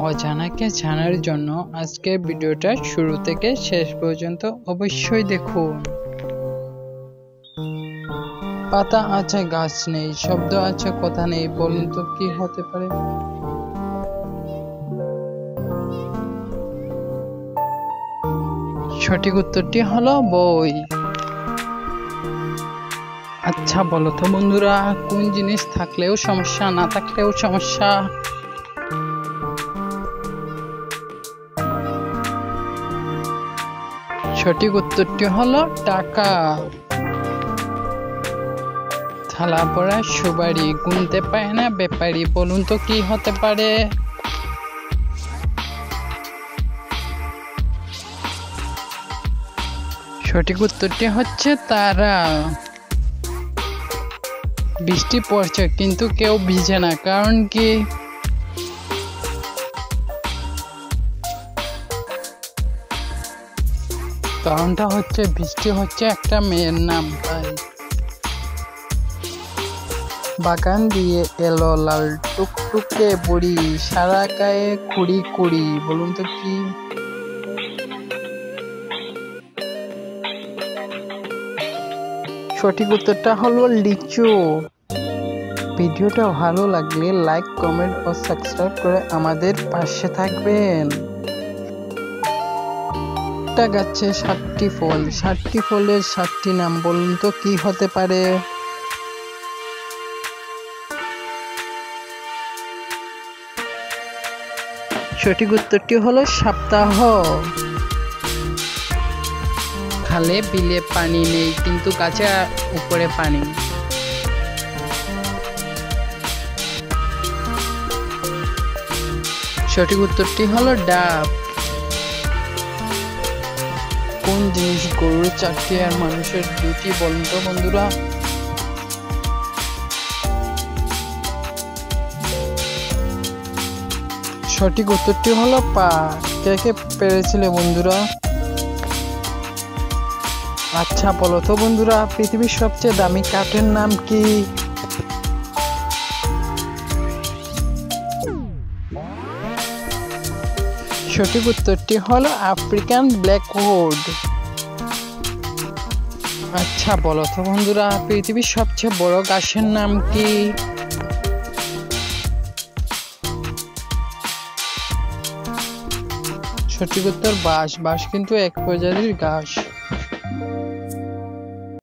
অজানাকে জানার জন্য আজকের ভিডিওটা শুরু থেকে শেষ পর্যন্ত অবশ্যই দেখুন। পাতা আছে গাছ নেই, শব্দ আছে কথা নেই, বলুন তো কি হতে পারে? সঠিক উত্তরটি হলো বই। আচ্ছা বলো তো বন্ধুরা, কোন জিনিস থাকলেও সমস্যা, না থাকলেও সমস্যা? সঠিক উত্তরটি হলো টাকা। থালা পড়া সুবাড়ি, গুনতে পায় না ব্যাপারী, বলুন তো কি হতে পারে? সঠিক উত্তরটি হচ্ছে তারা। বৃষ্টি পড়ছে কিন্তু কেউ ভিজে না, কারণ কি? কারণটা হচ্ছে বৃষ্টি হচ্ছে একটা মেয়ের নাম, তাই। বাগান দিয়ে এলো লাল টুকটুকে বুড়ি, সারা গায়ে কুড়ি কুড়ি, বলুন তো কি? সঠিক উত্তরটা হলো লিচু। ভিডিওটা ভালো লাগলে লাইক, কমেন্ট ও সাবস্ক্রাইব করে আমাদের পাশে থাকবেন। একটা গাছে 7টি ফল, 7টি ফলের 7টি নাম, বলুন তো কি হতে পারে? সঠিক উত্তরটি হলো সপ্তাহ। খালে বিলে পানি নেই কিন্তু গাছে উপরে পানি। সঠিক উত্তরটি হলো ডাব। কোন জিনিস গরুর 4টি আর মানুষের 2টি, বলুন তো বন্ধুরা? সঠিক উত্তরটি হলো পা। কে কে পেরেছিলে বন্ধুরা? আচ্ছা বলো তো বন্ধুরা, পৃথিবীর সবচেয়ে দামি কাঠের নাম কি? সঠিক উত্তরটি হলো আফ্রিকান ব্ল্যাকউড। আচ্ছা বলো তো বন্ধুরা, পৃথিবীর সবচেয়ে বড় গাছের নাম কি? সঠিক উত্তর বাঁশ। বাঁশ কিন্তু এক প্রজাতির গাছ।